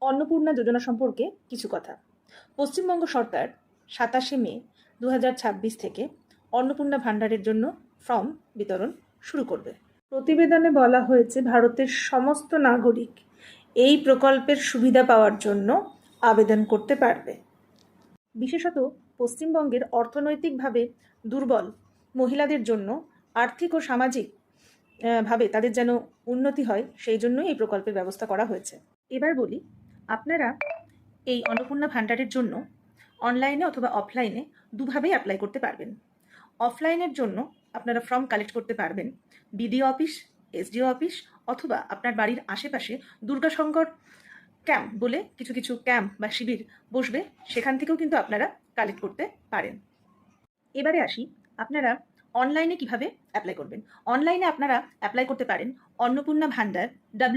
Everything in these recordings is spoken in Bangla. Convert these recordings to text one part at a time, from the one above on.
অন্নপূর্ণা যোজনা সম্পর্কে কিছু কথা। পশ্চিমবঙ্গ সরকার ২৭শে মে ২০২৬ থেকে অন্নপূর্ণা ভাণ্ডারের জন্য ফর্ম বিতরণ শুরু করবে। প্রতিবেদনে বলা হয়েছে ভারতের সমস্ত নাগরিক এই প্রকল্পের সুবিধা পাওয়ার জন্য আবেদন করতে পারবে। বিশেষত পশ্চিমবঙ্গের অর্থনৈতিকভাবে দুর্বল মহিলাদের জন্য আর্থিক ও সামাজিক ভাবে তাদের যেন উন্নতি হয়, সেই জন্যই এই প্রকল্পের ব্যবস্থা করা হয়েছে। এবার বলি, আপনারা এই অন্নপূর্ণা ভাণ্ডারের জন্য অনলাইনে অথবা অফলাইনে দুভাবেই অ্যাপ্লাই করতে পারবেন। অফলাইনের জন্য আপনারা ফর্ম কালেক্ট করতে পারবেন বিডিও অফিস, এসডিও অফিস, অথবা আপনার বাড়ির আশেপাশে দুর্গাশঙ্কর ক্যাম্প বলে কিছু কিছু ক্যাম্প বা শিবির বসবে, সেখান থেকেও কিন্তু আপনারা কালেক্ট করতে পারেন। এবারে আসি, আপনারা অনলাইনে কিভাবে অ্যাপ্লাই করবেন। অনলাইনে আপনারা অ্যাপ্লাই করতে পারেন অন্নপূর্ণা ভাণ্ডার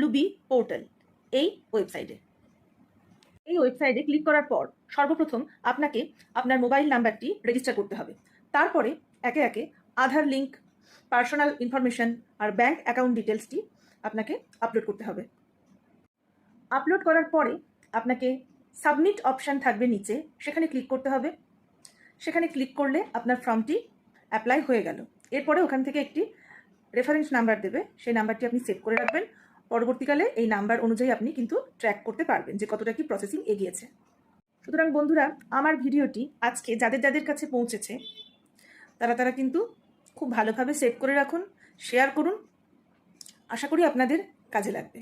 WB পোর্টাল এই ওয়েবসাইটে। এই ওয়েবসাইটে ক্লিক করার পর সর্বপ্রথম আপনাকে আপনার মোবাইল নাম্বারটি রেজিস্টার করতে হবে। তারপরে একে একে আধার লিঙ্ক, পার্সোনাল ইনফরমেশন আর ব্যাংক অ্যাকাউন্ট ডিটেলসটি আপনাকে আপলোড করতে হবে। আপলোড করার পরে আপনাকে সাবমিট অপশান থাকবে নিচে, সেখানে ক্লিক করতে হবে। সেখানে ক্লিক করলে আপনার ফর্মটি অ্যাপ্লাই হয়ে গেল। এরপরে ওখান থেকে একটি রেফারেন্স নাম্বার দেবে, সেই নাম্বারটি আপনি সেভ করে রাখবেন। পরবর্তীকালে এই নাম্বার অনুযায়ী আপনি কিন্তু ট্র্যাক করতে পারবেন যে কতটা কি প্রসেসিং এগিয়েছে। সুতরাং বন্ধুরা, আমার ভিডিওটি আজকে যাদের যাদের কাছে পৌঁছেছে তারা কিন্তু খুব ভালোভাবে সেভ করে রাখুন, শেয়ার করুন। আশা করি আপনাদের কাজে লাগবে।